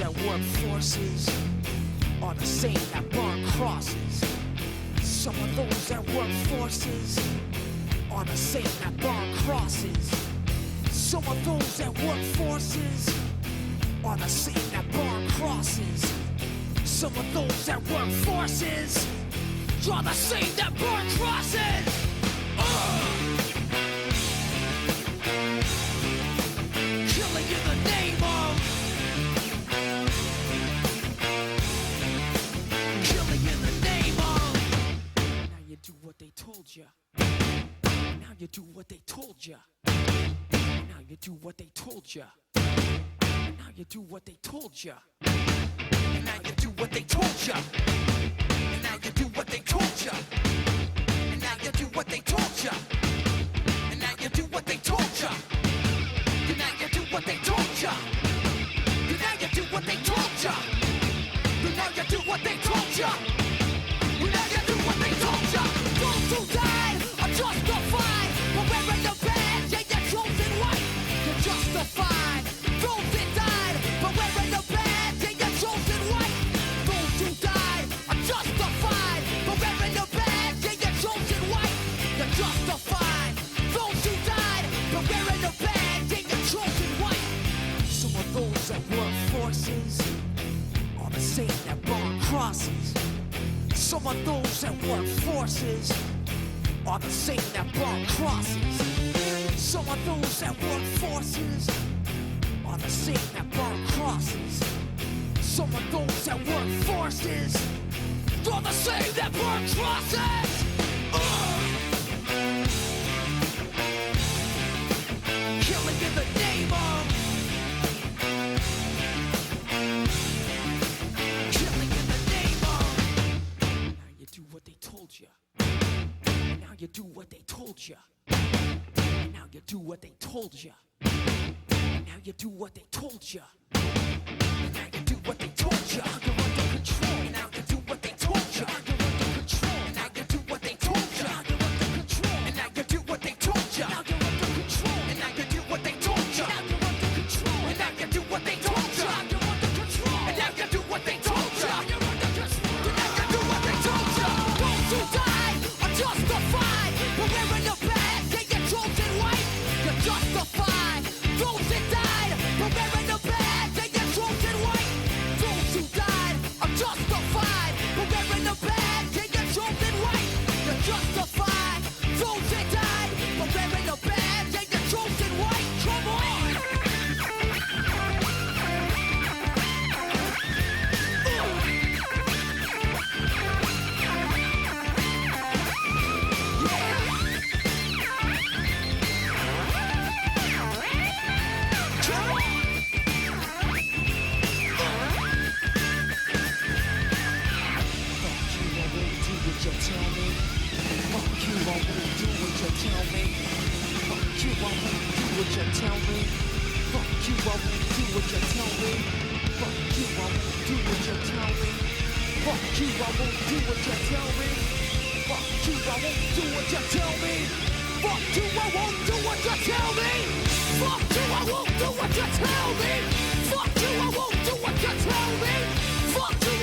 that work forces are the same that burn crosses. Some of those that work forces are the same that burn crosses. Some of those that work forces are the same that burn crosses. Some of those that work forces are the same that burn crosses. Killing in the name of. Killing in the name of. Now you do what they told ya. Now you do what they told ya. Now you do what they told ya. Now you do what they told ya. Now you do what they told ya. Now you do what they told ya. Now you do what they told ya. Now you do what they told ya. Now you do what they told ya. Now you do what they told ya. Now you do what they told ya. Now you do what they told ya. Those who died are justified for wearing the badge and your chosen white. You're justified. Those that died for wearing the badge and your chosen white. Those who died are justified for wearing the badge and your chosen white. You're justified. Those who died for wearing the badge and your chosen white. Some of those that work forces are the same that burn crosses. Some of those that work forces are the same that burn crosses. Some of those that work forces are the same that burn crosses. Some of those that work forces are the same that burn crosses. Killing in the name of. Killing in the name of. Now you do what they told ya. Now you do what they told ya. Now you do what they told ya. Now you do what they told ya. Now you do what they told ya. You're under control. Now you do what they told ya. You're under control. Now you do what they told ya. You're under control. And now you do what they told ya. Now you're under control. And now you do what they told ya. Now you're under control. And now you do what they told ya. You're under control. And now you do what they told ya. You're under control. And now you do what they told ya. Those who died are justified for wearing the badge and your chosen white. You're justified. Those that died for wearing the badge and your chosen white. Those who died are justified for wearing the badge and your chosen white. You're justified. Those that died for wearing the badge and your chosen white. Come on. Fuck you, I won't do what you tell me.